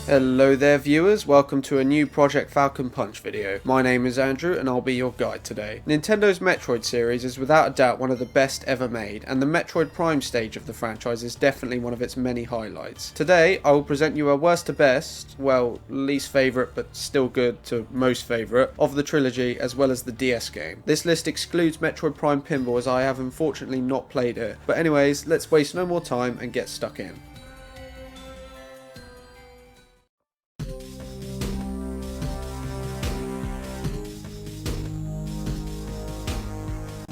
Hello there viewers, welcome to a new Project Falcon Punch video. My name is Andrew and I'll be your guide today. Nintendo's Metroid series is without a doubt one of the best ever made, and the Metroid Prime stage of the franchise is definitely one of its many highlights. Today I will present you a worst to best, well least favourite but still good to most favourite, of the trilogy as well as the DS game. This list excludes Metroid Prime Pinball as I have unfortunately not played it, but anyways, let's waste no more time and get stuck in.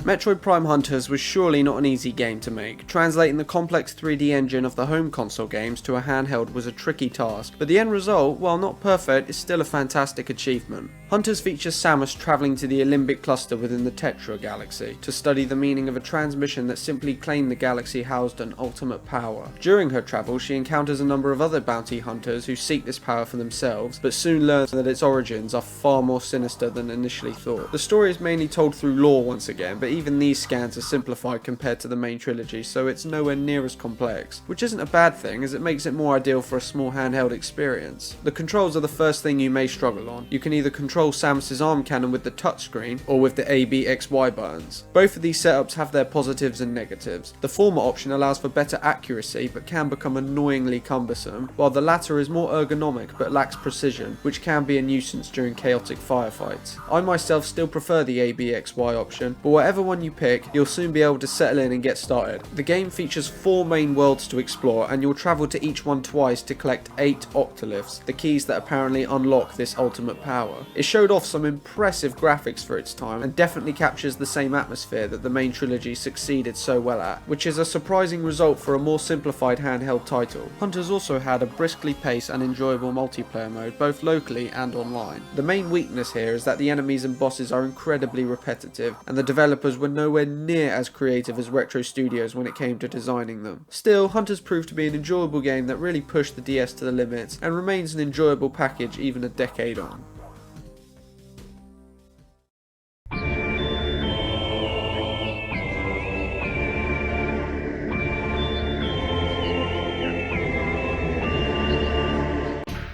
Metroid Prime Hunters was surely not an easy game to make. Translating the complex 3D engine of the home console games to a handheld was a tricky task, but the end result, while not perfect, is still a fantastic achievement. Hunters features Samus travelling to the Limbic cluster within the Tetra galaxy to study the meaning of a transmission that simply claimed the galaxy housed an ultimate power. During her travels, she encounters a number of other bounty hunters who seek this power for themselves, but soon learns that its origins are far more sinister than initially thought. The story is mainly told through lore once again, but even these scans are simplified compared to the main trilogy, so it's nowhere near as complex, which isn't a bad thing as it makes it more ideal for a small handheld experience. The controls are the first thing you may struggle on. You can either control Samus's arm cannon with the touchscreen or with the A, B, X, Y buttons. Both of these setups have their positives and negatives. The former option allows for better accuracy but can become annoyingly cumbersome, while the latter is more ergonomic but lacks precision, which can be a nuisance during chaotic firefights. I myself still prefer the A, B, X, Y option, but whatever one you pick, you'll soon be able to settle in and get started. The game features 4 main worlds to explore, and you'll travel to each one twice to collect 8 octalyphs, the keys that apparently unlock this ultimate power. It showed off some impressive graphics for its time, and definitely captures the same atmosphere that the main trilogy succeeded so well at, which is a surprising result for a more simplified handheld title. Hunters also had a briskly paced and enjoyable multiplayer mode, both locally and online. The main weakness here is that the enemies and bosses are incredibly repetitive, and the developers were nowhere near as creative as Retro Studios when it came to designing them. Still, Hunters proved to be an enjoyable game that really pushed the DS to the limits, and remains an enjoyable package even a decade on.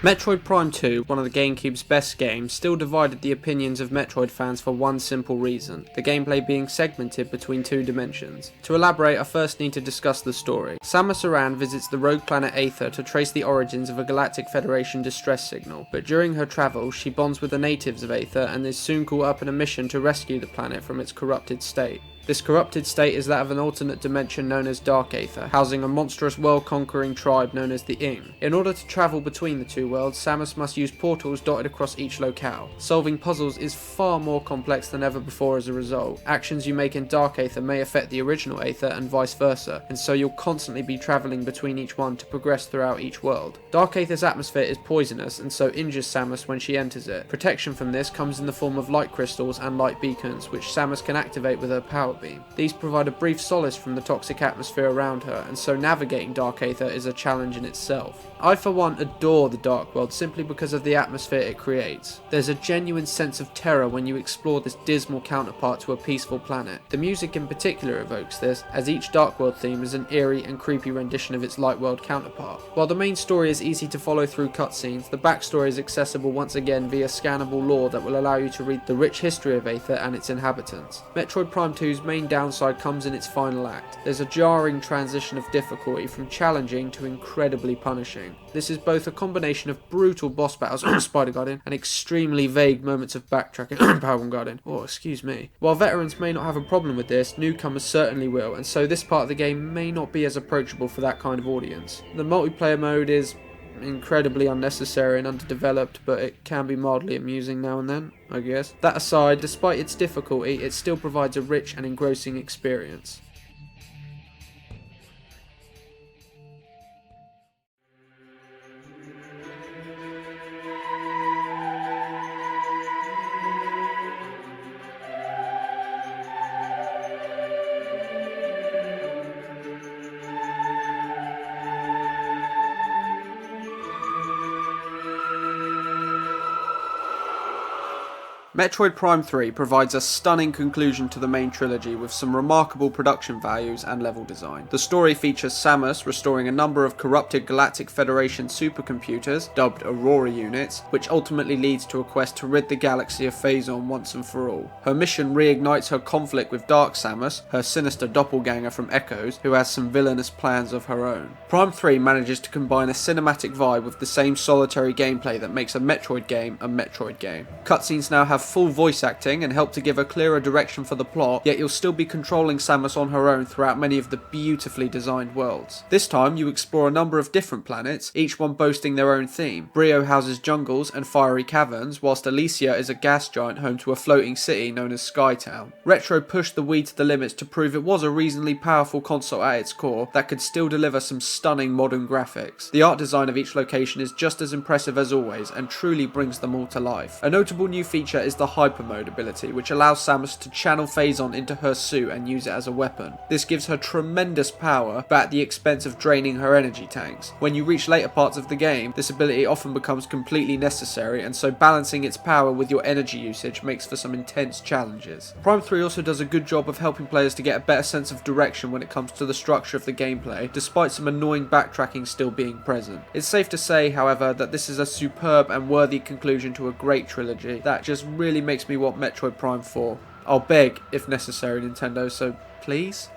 Metroid Prime 2, one of the GameCube's best games, still divided the opinions of Metroid fans for one simple reason: the gameplay being segmented between 2 dimensions. To elaborate, I first need to discuss the story. Samus Aran visits the rogue planet Aether to trace the origins of a Galactic Federation distress signal, but during her travels she bonds with the natives of Aether and is soon caught up in a mission to rescue the planet from its corrupted state. This corrupted state is that of an alternate dimension known as Dark Aether, housing a monstrous world-conquering tribe known as the Ing. In order to travel between the 2 worlds, Samus must use portals dotted across each locale. Solving puzzles is far more complex than ever before as a result. Actions you make in Dark Aether may affect the original Aether and vice versa, and so you'll constantly be travelling between each one to progress throughout each world. Dark Aether's atmosphere is poisonous and so injures Samus when she enters it. Protection from this comes in the form of light crystals and light beacons, which Samus can activate with her power beam. These provide a brief solace from the toxic atmosphere around her, and so navigating Dark Aether is a challenge in itself. I for one adore the Dark World simply because of the atmosphere it creates. There's a genuine sense of terror when you explore this dismal counterpart to a peaceful planet. The music in particular evokes this, as each Dark World theme is an eerie and creepy rendition of its Light World counterpart. While the main story is easy to follow through cutscenes, the backstory is accessible once again via scannable lore that will allow you to read the rich history of Aether and its inhabitants. Metroid Prime 2's main downside comes in its final act. There's a jarring transition of difficulty from challenging to incredibly punishing. This is both a combination of brutal boss battles Spider Guardian and extremely vague moments of backtracking Power Guardian. Oh, excuse me. While veterans may not have a problem with this, newcomers certainly will, and so this part of the game may not be as approachable for that kind of audience. The multiplayer mode is incredibly unnecessary and underdeveloped, but it can be mildly amusing now and then, I guess. That aside, despite its difficulty, it still provides a rich and engrossing experience. Metroid Prime 3 provides a stunning conclusion to the main trilogy with some remarkable production values and level design. The story features Samus restoring a number of corrupted Galactic Federation supercomputers, dubbed Aurora units, which ultimately leads to a quest to rid the galaxy of Phazon once and for all. Her mission reignites her conflict with Dark Samus, her sinister doppelganger from Echoes, who has some villainous plans of her own. Prime 3 manages to combine a cinematic vibe with the same solitary gameplay that makes a Metroid game a Metroid game. Cutscenes now have full voice acting and help to give a clearer direction for the plot, yet you'll still be controlling Samus on her own throughout many of the beautifully designed worlds. This time you explore a number of different planets, each one boasting their own theme. Brio houses jungles and fiery caverns, whilst Elysia is a gas giant home to a floating city known as Skytown. Retro pushed the Wii to the limits to prove it was a reasonably powerful console at its core that could still deliver some stunning modern graphics. The art design of each location is just as impressive as always and truly brings them all to life. A notable new feature is the Hyper Mode ability, which allows Samus to channel Phazon into her suit and use it as a weapon. This gives her tremendous power, but at the expense of draining her energy tanks. When you reach later parts of the game, this ability often becomes completely necessary, and so balancing its power with your energy usage makes for some intense challenges. Prime 3 also does a good job of helping players to get a better sense of direction when it comes to the structure of the gameplay, despite some annoying backtracking still being present. It's safe to say, however, that this is a superb and worthy conclusion to a great trilogy that just really makes me want Metroid Prime 4. I'll beg, if necessary, Nintendo, so please?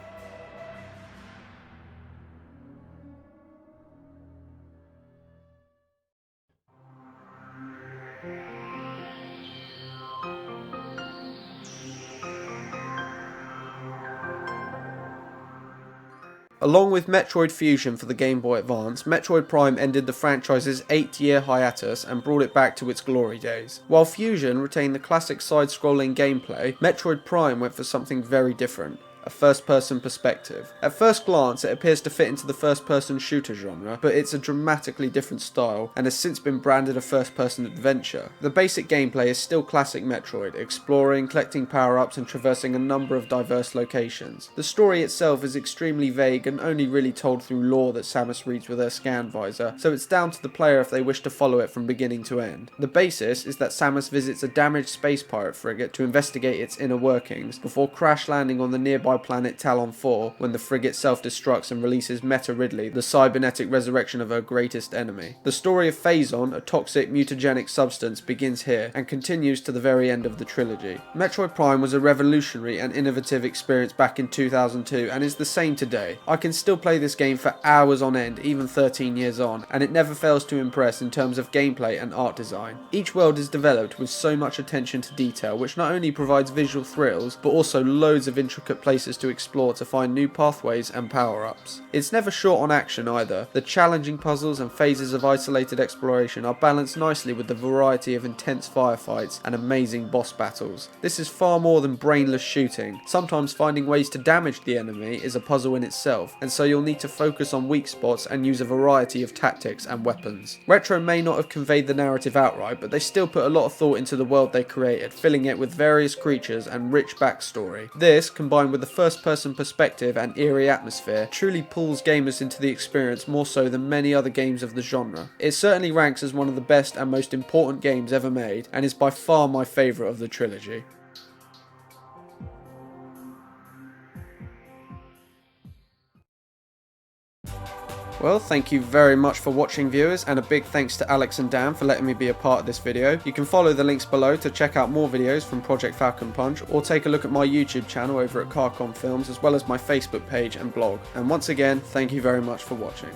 Along with Metroid Fusion for the Game Boy Advance, Metroid Prime ended the franchise's 8-year hiatus and brought it back to its glory days. While Fusion retained the classic side-scrolling gameplay, Metroid Prime went for something very different. A first-person perspective. At first glance, it appears to fit into the first-person shooter genre, but it's a dramatically different style and has since been branded a first-person adventure. The basic gameplay is still classic Metroid, exploring, collecting power-ups and traversing a number of diverse locations. The story itself is extremely vague and only really told through lore that Samus reads with her scan visor, so it's down to the player if they wish to follow it from beginning to end. The basis is that Samus visits a damaged space pirate frigate to investigate its inner workings, before crash landing on the nearby planet Talon 4 when the frigate self-destructs and releases Meta Ridley, the cybernetic resurrection of her greatest enemy. The story of Phazon, a toxic mutagenic substance, begins here and continues to the very end of the trilogy. Metroid Prime was a revolutionary and innovative experience back in 2002 and is the same today. I can still play this game for hours on end, even 13 years on, and it never fails to impress in terms of gameplay and art design. Each world is developed with so much attention to detail, which not only provides visual thrills, but also loads of intricate places to explore to find new pathways and power-ups. It's never short on action either. The challenging puzzles and phases of isolated exploration are balanced nicely with the variety of intense firefights and amazing boss battles. This is far more than brainless shooting. Sometimes finding ways to damage the enemy is a puzzle in itself, and so you'll need to focus on weak spots and use a variety of tactics and weapons. Retro may not have conveyed the narrative outright, but they still put a lot of thought into the world they created, filling it with various creatures and rich backstory. This, combined with the first-person perspective and eerie atmosphere, truly pulls gamers into the experience more so than many other games of the genre. It certainly ranks as one of the best and most important games ever made, and is by far my favourite of the trilogy. Well, thank you very much for watching, viewers, and a big thanks to Alex and Dan for letting me be a part of this video. You can follow the links below to check out more videos from Project Falcon Punch, or take a look at my YouTube channel over at Carcon Films, as well as my Facebook page and blog. And once again, thank you very much for watching.